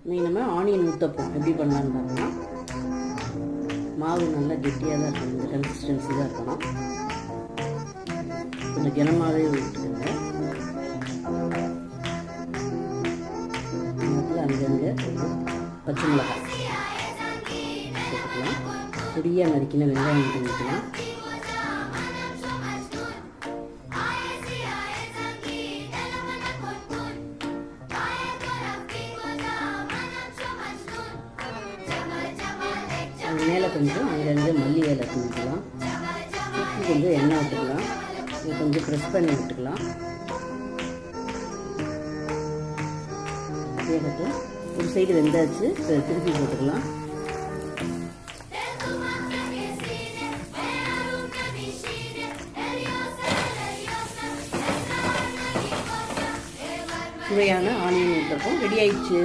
இன்னைக்கு நம்ம ஆனியன் ஊற்றப்போம் எப்படி பண்ணலான்னு பார்க்கலாம். மாவு நல்லா கெட்டியாக தான் இருக்கணும், இந்த கன்சிஸ்டன்சி தான் இருக்கணும். கொஞ்சம் கனமாகவே ஊற்றுங்க. அங்கங்கே பச்சை மிளகாய் போட்டுக்கலாம். பொடியாக நறுக்கின வெங்காயம் ஊற்றிக்கலாம். அது மேலே கொஞ்சம் அங்கங்கே மல்லி இலை தூவிக்கலாம். கொஞ்சம் எண்ணெய் விட்டுக்கலாம். இது கொஞ்சம் ப்ரெஸ் பண்ணி விட்டுக்கலாம். வேகட்டும். ஒரு சைடு வெந்தாச்சு, திருப்பி போட்டுக்கலாம். சுவையான ஆனியன் ஊற்றப்போம் ரெடி ஆயிடுச்சு.